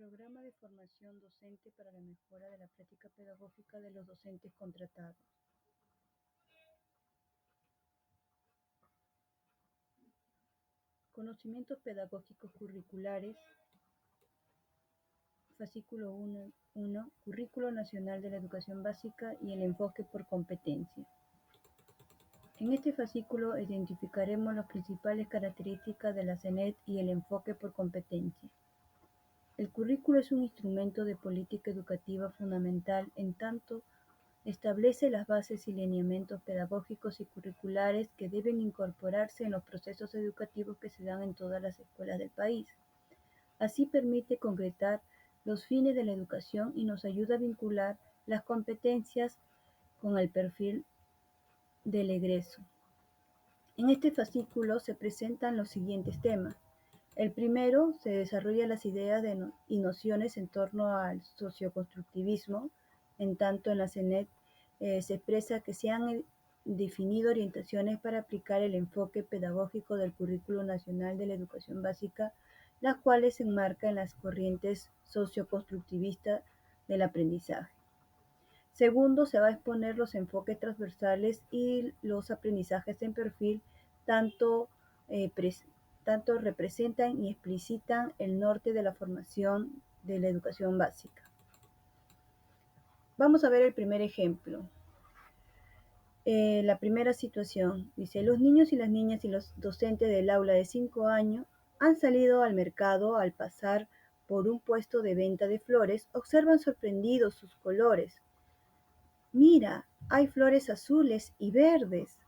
Programa de formación docente para la mejora de la práctica pedagógica de los docentes contratados. Conocimientos pedagógicos curriculares. Fascículo 1. Currículo Nacional de la Educación Básica y el enfoque por competencia. En este fascículo identificaremos las principales características de la CENED y el enfoque por competencia. El currículo es un instrumento de política educativa fundamental en tanto establece las bases y lineamientos pedagógicos y curriculares que deben incorporarse en los procesos educativos que se dan en todas las escuelas del país. Así permite concretar los fines de la educación y nos ayuda a vincular las competencias con el perfil del egreso. En este fascículo se presentan los siguientes temas. El primero, se desarrollan las ideas y nociones en torno al socioconstructivismo, en tanto en la CENED se expresa que se han definido orientaciones para aplicar el enfoque pedagógico del Currículo Nacional de la Educación Básica, las cuales se enmarcan en las corrientes socioconstructivistas del aprendizaje. Segundo, se va a exponer los enfoques transversales y los aprendizajes en perfil, tanto representan y explicitan el norte de la formación de la educación básica. Vamos a ver el primer ejemplo. La primera situación dice: los niños y las niñas y los docentes del aula de 5 años han salido al mercado. Al pasar por un puesto de venta de flores, observan sorprendidos sus colores. Mira, hay flores azules y verdes.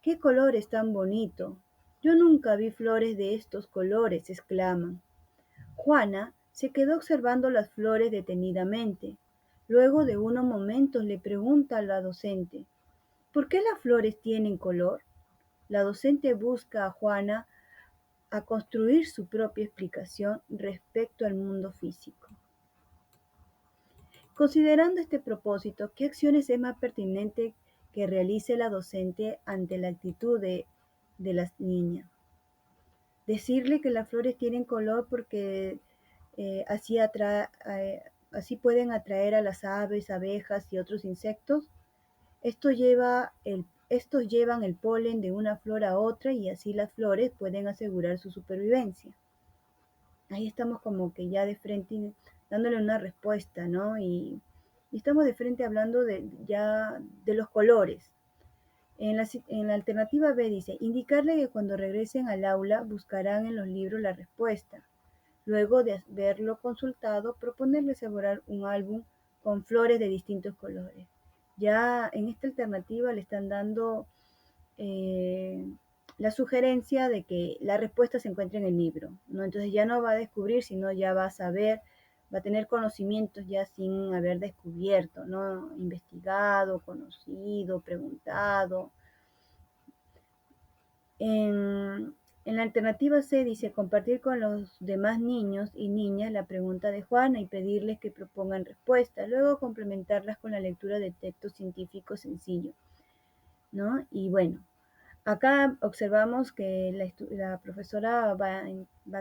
¡Qué colores tan bonito! Yo nunca vi flores de estos colores, exclaman. Juana se quedó observando las flores detenidamente. Luego de unos momentos le pregunta a la docente: ¿por qué las flores tienen color? La docente busca a Juana a construir su propia explicación respecto al mundo físico. Considerando este propósito, ¿qué acciones es más pertinente que realice la docente ante la actitud de las niñas? Decirle que las flores tienen color porque así pueden atraer a las aves, abejas y otros insectos. Estos llevan el polen de una flor a otra y así las flores pueden asegurar su supervivencia. Ahí estamos como que ya de frente dándole una respuesta, ¿no? Y estamos de frente hablando ya de los colores. En la alternativa B dice: indicarle que cuando regresen al aula buscarán en los libros la respuesta. Luego de haberlo consultado, proponerles elaborar un álbum con flores de distintos colores. Ya en esta alternativa le están dando la sugerencia de que la respuesta se encuentra en el libro, ¿no? Entonces ya no va a descubrir, sino ya va a saber, va a tener conocimientos ya sin haber descubierto, ¿no? Investigado, conocido, preguntado. En la alternativa C dice: compartir con los demás niños y niñas la pregunta de Juana y pedirles que propongan respuestas, luego complementarlas con la lectura de textos científicos sencillos, ¿no? Y bueno, acá observamos que la profesora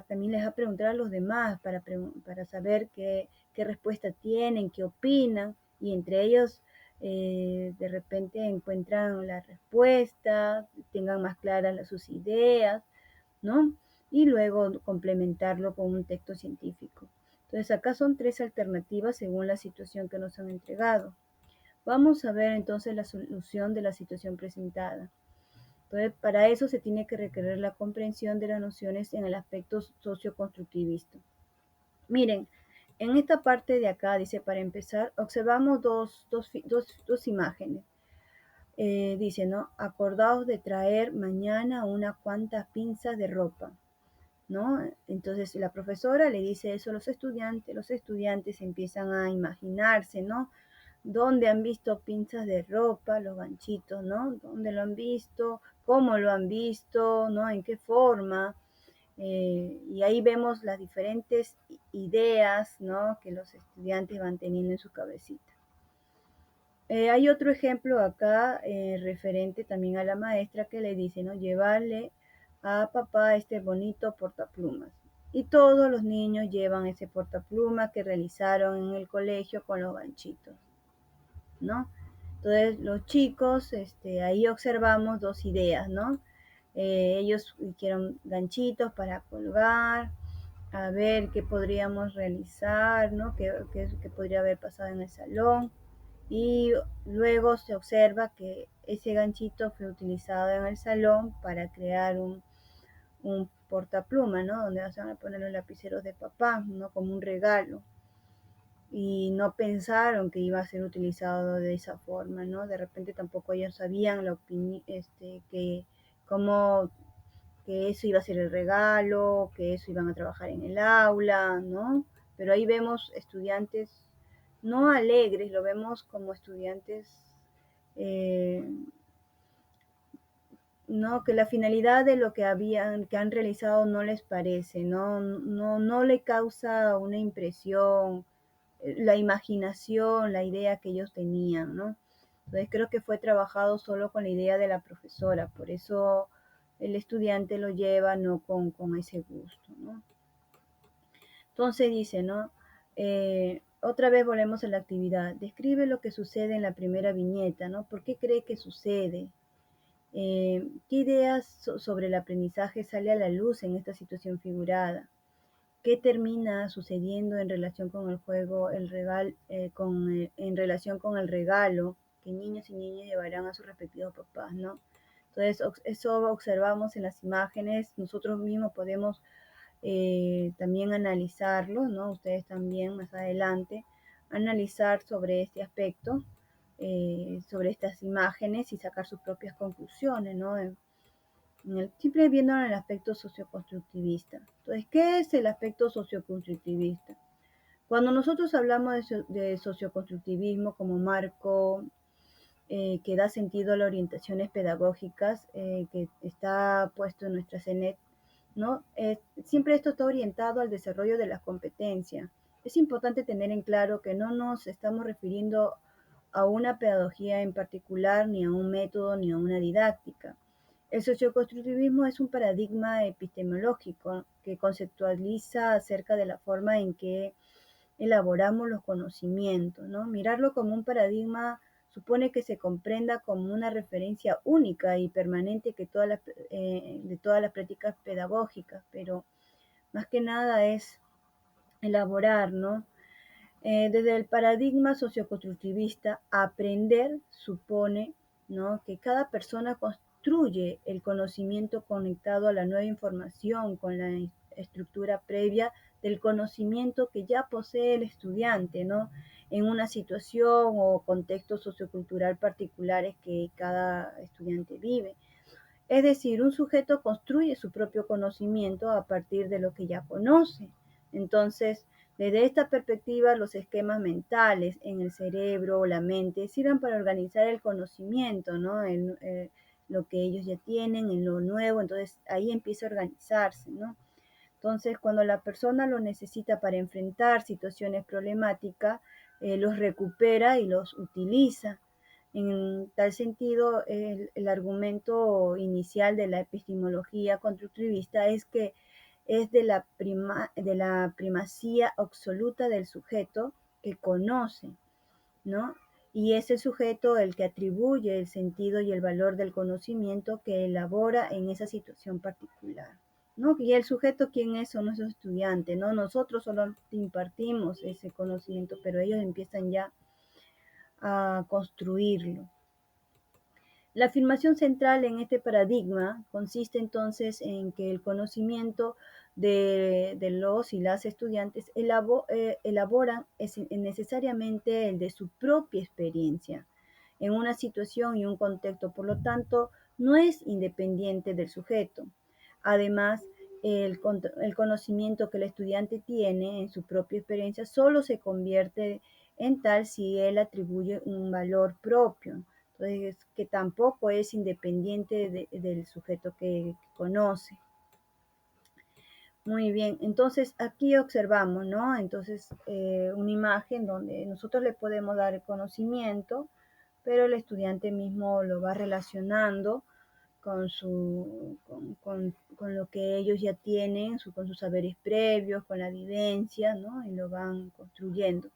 también les va a preguntar a los demás para saber qué respuesta tienen, qué opinan, y entre ellos de repente encuentran la respuesta, tengan más claras sus ideas, ¿no? Y luego complementarlo con un texto científico. Entonces acá son 3 alternativas según la situación que nos han entregado. Vamos a ver entonces la solución de la situación presentada. Entonces, para eso se tiene que requerir la comprensión de las nociones en el aspecto socioconstructivista. Miren, en esta parte de acá dice: para empezar, observamos dos imágenes. Dice, ¿no? Acordaos de traer mañana unas cuantas pinzas de ropa, ¿no? Entonces la profesora le dice eso a los estudiantes empiezan a imaginarse, ¿no? ¿Dónde han visto pinzas de ropa, los ganchitos, ¿no? ¿Dónde lo han visto? ¿Cómo lo han visto? ¿No? ¿En qué forma? Y ahí vemos las diferentes ideas, ¿no? Que los estudiantes van teniendo en su cabecita. Hay otro ejemplo acá referente también a la maestra que le dice, ¿no? Llevarle a papá este bonito portaplumas. y todos los niños llevan ese portapluma que realizaron en el colegio con los ganchitos, ¿no? Entonces los chicos, ahí observamos dos ideas, ¿no? Ellos hicieron ganchitos para colgar, a ver qué podríamos realizar, ¿no? ¿Qué podría haber pasado en el salón? Y luego se observa que ese ganchito fue utilizado en el salón para crear un portapluma, ¿no? Donde se van a poner los lapiceros de papá, ¿no? Como un regalo. Y no pensaron que iba a ser utilizado de esa forma, ¿no? De repente tampoco ellos sabían la opinión, que cómo que eso iba a ser el regalo, que eso iban a trabajar en el aula, ¿no? Pero ahí vemos estudiantes no alegres, lo vemos como estudiantes, eh, no, que la finalidad de lo que han realizado no les parece, no le causa una impresión, la imaginación, la idea que ellos tenían, ¿no? Entonces creo que fue trabajado solo con la idea de la profesora, por eso el estudiante lo lleva no con ese gusto, ¿no? Entonces dice, ¿no? Otra vez volvemos a la actividad. Describe lo que sucede en la primera viñeta, ¿no? ¿Por qué cree que sucede? ¿Qué ideas sobre el aprendizaje sale a la luz en esta situación figurada? ¿Qué termina sucediendo en relación con el juego, en relación con el regalo que niños y niñas llevarán a sus respectivos papás, ¿no? Entonces, eso observamos en las imágenes, nosotros mismos podemos también analizarlo, ¿no? Ustedes también más adelante, analizar sobre este aspecto, sobre estas imágenes y sacar sus propias conclusiones, ¿no? Siempre viendo en el aspecto socioconstructivista. Entonces, ¿qué es el aspecto socioconstructivista? Cuando nosotros hablamos de socioconstructivismo como marco que da sentido a las orientaciones pedagógicas que está puesto en nuestra CENET, ¿no? Siempre esto está orientado al desarrollo de las competencias. Es importante tener en claro que no nos estamos refiriendo a una pedagogía en particular, ni a un método, ni a una didáctica. El socioconstructivismo es un paradigma epistemológico que conceptualiza acerca de la forma en que elaboramos los conocimientos, ¿no? Mirarlo como un paradigma supone que se comprenda como una referencia única y permanente de todas las prácticas pedagógicas, pero más que nada es elaborar, ¿no? Desde el paradigma socioconstructivista, aprender supone, ¿no?, que cada persona construye el conocimiento conectado a la nueva información con la estructura previa del conocimiento que ya posee el estudiante, ¿no?, en una situación o contexto sociocultural particulares que cada estudiante vive. Es decir, un sujeto construye su propio conocimiento a partir de lo que ya conoce. Entonces, desde esta perspectiva, los esquemas mentales en el cerebro o la mente sirven para organizar el conocimiento, ¿no? Lo que ellos ya tienen, en lo nuevo, entonces ahí empieza a organizarse, ¿no? Entonces, cuando la persona lo necesita para enfrentar situaciones problemáticas, los recupera y los utiliza. En tal sentido, el argumento inicial de la epistemología constructivista es que es de la primacía absoluta del sujeto que conoce, ¿no? Y es el sujeto el que atribuye el sentido y el valor del conocimiento que elabora en esa situación particular, ¿no? Y el sujeto, ¿quién es? Son nuestros estudiantes, ¿no? Nosotros solo impartimos ese conocimiento, pero ellos empiezan ya a construirlo. La afirmación central en este paradigma consiste entonces en que el conocimiento de los y las estudiantes elaboran necesariamente el de su propia experiencia en una situación y un contexto, por lo tanto, no es independiente del sujeto. Además, el conocimiento que el estudiante tiene en su propia experiencia solo se convierte en tal si él atribuye un valor propio. Entonces, que tampoco es independiente del sujeto que conoce. Muy bien, entonces aquí observamos, ¿no? Entonces, una imagen donde nosotros le podemos dar el conocimiento, pero el estudiante mismo lo va relacionando con lo que ellos ya tienen, con sus saberes previos, con la vivencia, ¿no? Y lo van construyendo.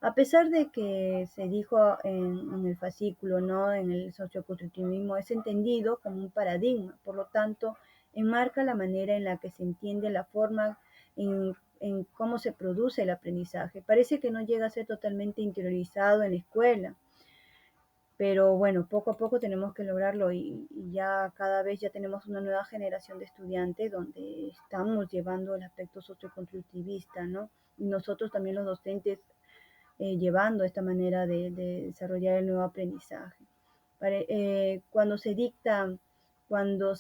A pesar de que se dijo en el fascículo, ¿no? En el socioconstructivismo, es entendido como un paradigma, por lo tanto, enmarca la manera en la que se entiende la forma en cómo se produce el aprendizaje. Parece que no llega a ser totalmente interiorizado en la escuela, pero bueno, poco a poco tenemos que lograrlo y ya cada vez ya tenemos una nueva generación de estudiantes donde estamos llevando el aspecto socioconstructivista, ¿no? Y nosotros también los docentes llevando esta manera de desarrollar el nuevo aprendizaje. Cuando se dicta, cuando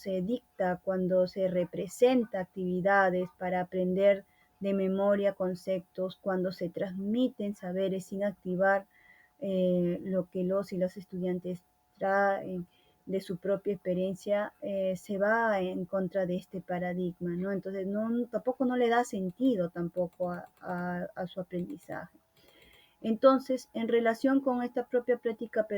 se representa actividades para aprender de memoria conceptos, cuando se transmiten saberes sin activar lo que los y los estudiantes traen de su propia experiencia, se va en contra de este paradigma, ¿no? Entonces, tampoco no le da sentido tampoco a su aprendizaje. Entonces, en relación con esta propia práctica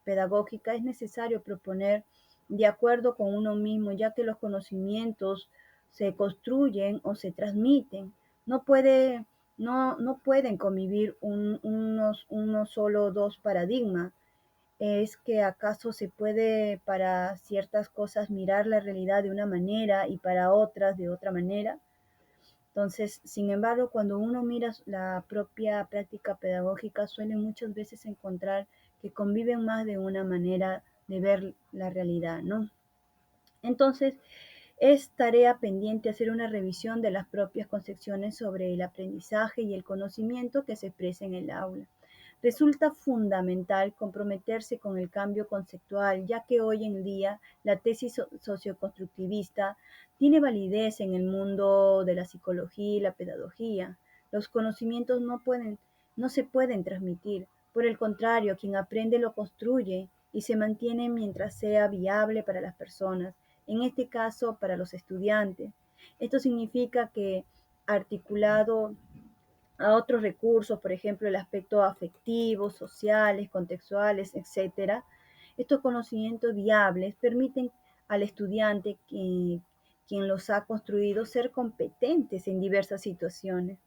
pedagógica, es necesario proponer de acuerdo con uno mismo, ya que los conocimientos se construyen o se transmiten. No, puede, no pueden convivir uno solo dos paradigmas. ¿Es que acaso se puede para ciertas cosas mirar la realidad de una manera y para otras de otra manera? Entonces, sin embargo, cuando uno mira la propia práctica pedagógica, suele muchas veces encontrar que conviven más de una manera de ver la realidad, ¿no? Entonces, es tarea pendiente hacer una revisión de las propias concepciones sobre el aprendizaje y el conocimiento que se expresa en el aula. Resulta fundamental comprometerse con el cambio conceptual, ya que hoy en día la tesis socioconstructivista tiene validez en el mundo de la psicología y la pedagogía. Los conocimientos no se pueden transmitir. Por el contrario, quien aprende lo construye y se mantiene mientras sea viable para las personas, en este caso para los estudiantes. Esto significa que articulado a otros recursos, por ejemplo, el aspecto afectivo, sociales, contextuales, etcétera. Estos conocimientos viables permiten al estudiante, quien los ha construido, ser competentes en diversas situaciones.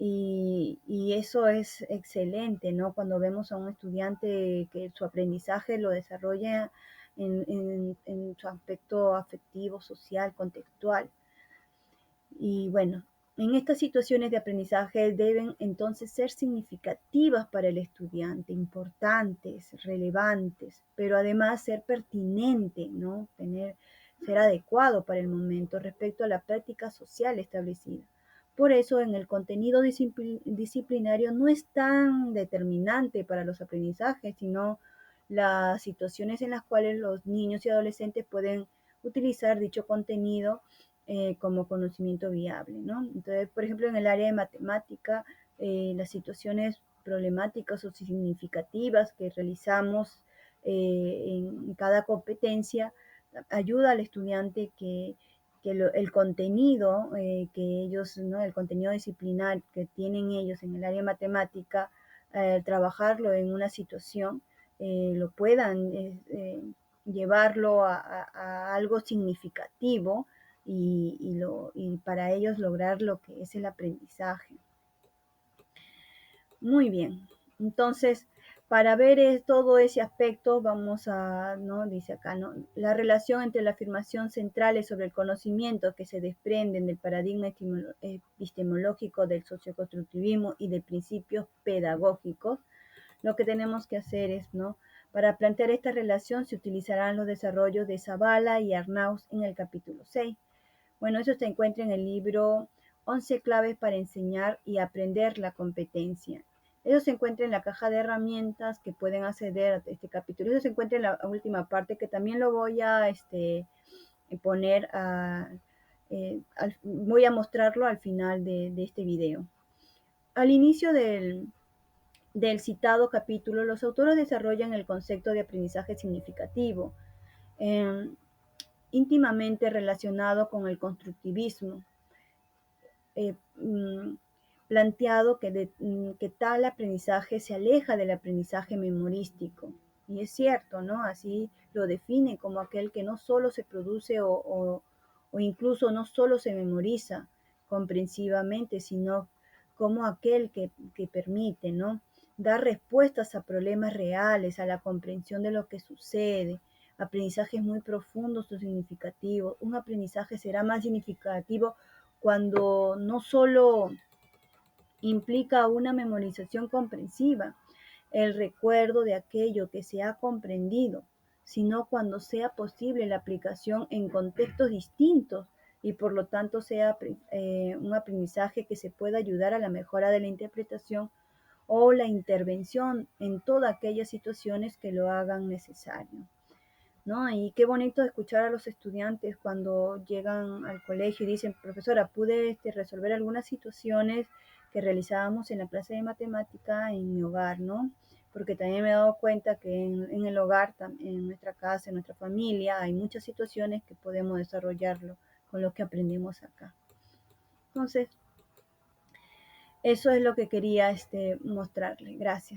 Y eso es excelente, ¿no? Cuando vemos a un estudiante que su aprendizaje lo desarrolla en su aspecto afectivo, social, contextual. Y bueno, en estas situaciones de aprendizaje deben entonces ser significativas para el estudiante, importantes, relevantes, pero además ser pertinente, ¿no? Ser adecuado para el momento respecto a la práctica social establecida. Por eso en el contenido disciplinario no es tan determinante para los aprendizajes, sino las situaciones en las cuales los niños y adolescentes pueden utilizar dicho contenido como conocimiento viable, ¿no? Entonces, por ejemplo, en el área de matemática, las situaciones problemáticas o significativas que realizamos en cada competencia ayuda al estudiante el contenido que ellos, ¿no? El contenido disciplinar que tienen ellos en el área matemática, trabajarlo en una situación, lo puedan llevarlo a algo significativo y para ellos lograr lo que es el aprendizaje. Muy bien, entonces para ver todo ese aspecto vamos a, ¿no? Dice acá, ¿no? La relación entre la afirmación central sobre el conocimiento que se desprenden del paradigma epistemológico del socioconstructivismo y de principios pedagógicos. Lo que tenemos que hacer es, ¿no? Para plantear esta relación se utilizarán los desarrollos de Zavala y Arnauz en el capítulo 6. Bueno, eso se encuentra en el libro 11 claves para enseñar y aprender la competencia. Eso se encuentra en la caja de herramientas que pueden acceder a este capítulo. Eso se encuentra en la última parte que también lo voy a poner voy a mostrarlo al final de este video. Al inicio del citado capítulo, los autores desarrollan el concepto de aprendizaje significativo, eh, íntimamente relacionado con el constructivismo, eh, planteado que tal aprendizaje se aleja del aprendizaje memorístico. Y es cierto, ¿no? Así lo define como aquel que no solo se produce o incluso no solo se memoriza comprensivamente, sino como aquel que permite, ¿no? Dar respuestas a problemas reales, a la comprensión de lo que sucede, aprendizajes muy profundos o significativos. Un aprendizaje será más significativo cuando no solo implica una memorización comprensiva, el recuerdo de aquello que se ha comprendido, sino cuando sea posible la aplicación en contextos distintos y por lo tanto sea un aprendizaje que se pueda ayudar a la mejora de la interpretación o la intervención en todas aquellas situaciones que lo hagan necesario. ¿No? Y qué bonito escuchar a los estudiantes cuando llegan al colegio y dicen, profesora, pude resolver algunas situaciones que realizábamos en la clase de matemática en mi hogar, ¿no? Porque también me he dado cuenta que en el hogar, en nuestra casa, en nuestra familia, hay muchas situaciones que podemos desarrollarlo con lo que aprendimos acá. Entonces, eso es lo que quería mostrarle. Gracias.